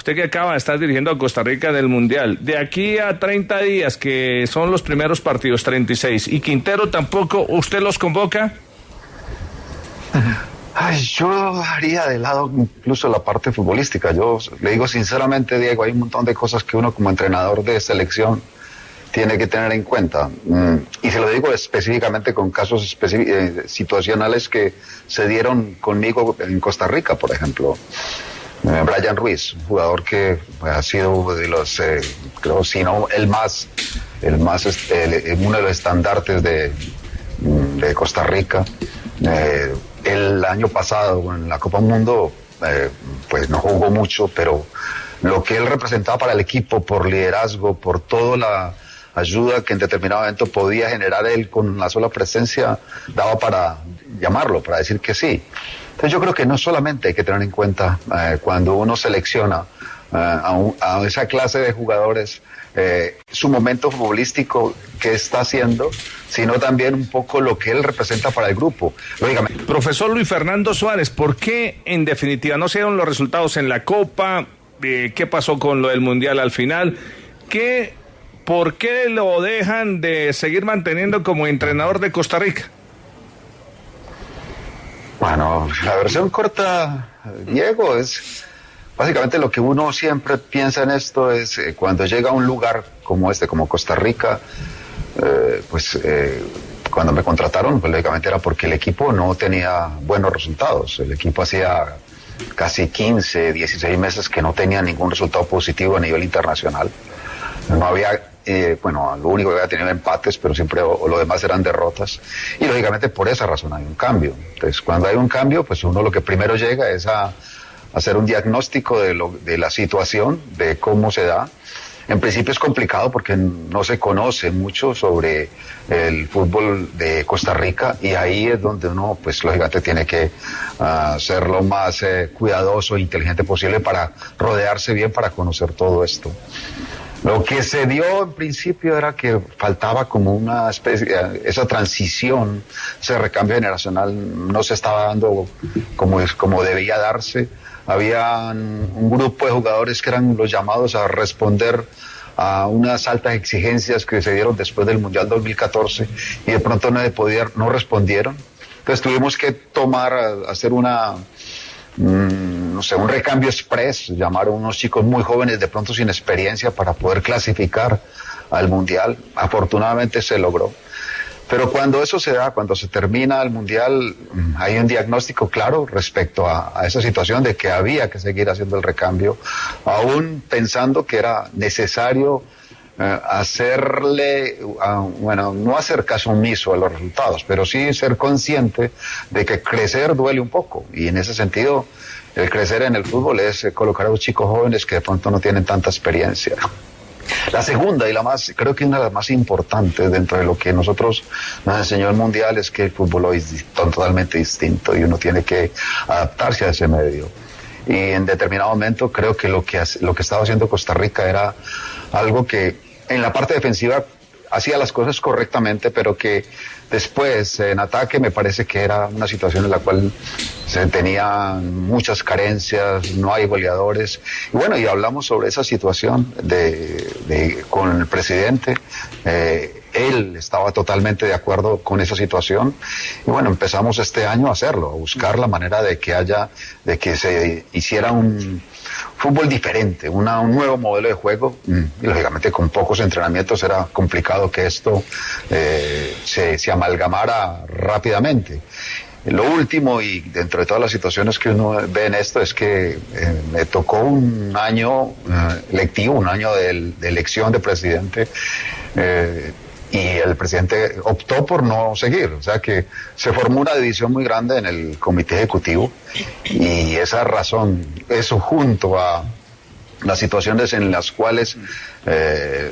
usted que acaba de estar dirigiendo a Costa Rica en el Mundial, de aquí a 30 días, que son los primeros partidos, 36, y Quintero tampoco, ¿usted los convoca? Ay, yo haría de lado incluso la parte futbolística. Yo le digo sinceramente, Diego, hay un montón de cosas que uno como entrenador de selección tiene que tener en cuenta. Y se lo digo específicamente con casos situacionales que se dieron conmigo en Costa Rica, por ejemplo. Brian Ruiz, un jugador que ha sido de los, creo, si no uno de los estandartes de Costa Rica. El año pasado en la Copa Mundo, pues no jugó mucho, pero lo que él representaba para el equipo por liderazgo, por toda la ayuda que en determinado momento podía generar él con la sola presencia, daba para llamarlo, para decir que sí. Entonces yo creo que no solamente hay que tener en cuenta cuando uno selecciona a esa clase de jugadores su momento futbolístico que está haciendo, sino también un poco lo que él representa para el grupo. Lógicamente. Profesor Luis Fernando Suárez, ¿por qué en definitiva no se dieron los resultados en la Copa? ¿Qué pasó con lo del Mundial al final? ¿Por qué lo dejan de seguir manteniendo como entrenador de Costa Rica? Bueno, la versión corta, Diego, es básicamente lo que uno siempre piensa en esto es cuando llega a un lugar como este, como Costa Rica, cuando me contrataron, pues lógicamente era porque el equipo no tenía buenos resultados. El equipo hacía casi 15, 16 meses que no tenía ningún resultado positivo a nivel internacional. No había, lo único que había tenido empates, pero siempre lo demás eran derrotas. Y lógicamente por esa razón hay un cambio. Entonces, cuando hay un cambio, pues uno lo que primero llega es a hacer un diagnóstico de la situación, de cómo se da. En principio es complicado porque no se conoce mucho sobre el fútbol de Costa Rica y ahí es donde uno, pues lógicamente tiene que ser lo más cuidadoso e inteligente posible para rodearse bien, para conocer todo esto. Lo que se dio en principio era que faltaba como una especie, esa transición, ese recambio generacional no se estaba dando como debía darse. Había un grupo de jugadores que eran los llamados a responder a unas altas exigencias que se dieron después del Mundial 2014 y de pronto no respondieron. Entonces tuvimos que hacer un recambio express, llamaron a unos chicos muy jóvenes, de pronto sin experiencia, para poder clasificar al Mundial. Afortunadamente se logró. Pero cuando eso se da, cuando se termina el Mundial, hay un diagnóstico claro respecto a esa situación de que había que seguir haciendo el recambio, aún pensando que era necesario no hacer caso omiso a los resultados, pero sí ser consciente de que crecer duele un poco, y en ese sentido el crecer en el fútbol es colocar a los chicos jóvenes que de pronto no tienen tanta experiencia. La segunda y creo que una de las más importantes dentro de lo que nosotros nos enseñó el Mundial es que el fútbol hoy es totalmente distinto y uno tiene que adaptarse a ese medio. Y en determinado momento creo que lo que estaba haciendo Costa Rica era algo que en la parte defensiva hacía las cosas correctamente, pero que después en ataque me parece que era una situación en la cual se tenían muchas carencias, no hay goleadores. Y bueno, y hablamos sobre esa situación con el presidente. Él estaba totalmente de acuerdo con esa situación y bueno, empezamos este año a hacerlo, a buscar la manera de que se hiciera un fútbol diferente, un nuevo modelo de juego, y lógicamente con pocos entrenamientos era complicado que esto se amalgamara rápidamente. Lo último, y dentro de todas las situaciones que uno ve en esto, es que me tocó un año lectivo, un año de elección de presidente, y el presidente optó por no seguir, o sea que se formó una división muy grande en el comité ejecutivo, y esa razón, eso junto a las situaciones en las cuales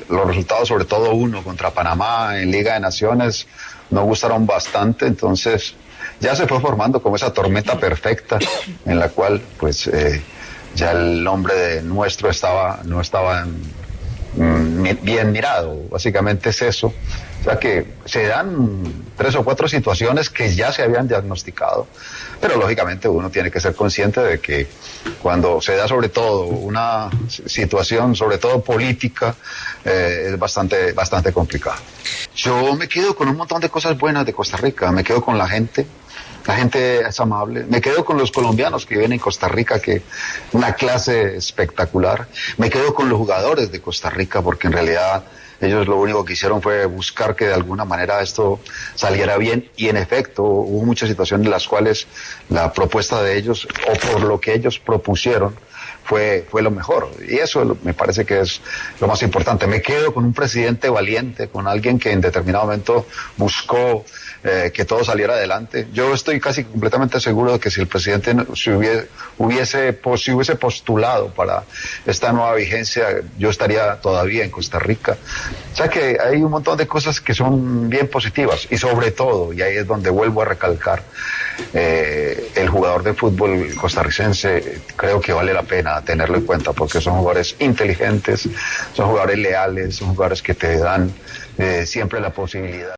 los resultados, sobre todo uno contra Panamá en Liga de Naciones, no gustaron bastante, entonces ya se fue formando como esa tormenta perfecta en la cual pues ya el nombre de nuestro no estaba bien mirado. Básicamente es eso. O sea que se dan 3 o 4 situaciones que ya se habían diagnosticado, pero lógicamente uno tiene que ser consciente de que cuando se da sobre todo una situación, sobre todo política, es bastante complicado. Yo me quedo con un montón de cosas buenas de Costa Rica, me quedo con la gente es amable, me quedo con los colombianos que viven en Costa Rica, que una clase espectacular, me quedo con los jugadores de Costa Rica, porque en realidad ellos lo único que hicieron fue buscar que de alguna manera esto saliera bien, y en efecto hubo muchas situaciones en las cuales la propuesta de ellos, o por lo que ellos propusieron, fue lo mejor, y eso me parece que es lo más importante. Me quedo con un presidente valiente, con alguien que en determinado momento buscó que todo saliera adelante. Yo estoy casi completamente seguro de que si el presidente se hubiese postulado para esta nueva vigencia, yo estaría todavía en Costa Rica. O sea que hay un montón de cosas que son bien positivas, y sobre todo, y ahí es donde vuelvo a recalcar, el jugador de fútbol costarricense creo que vale la pena tenerlo en cuenta, porque son jugadores inteligentes, son jugadores leales, son jugadores que te dan siempre la posibilidad.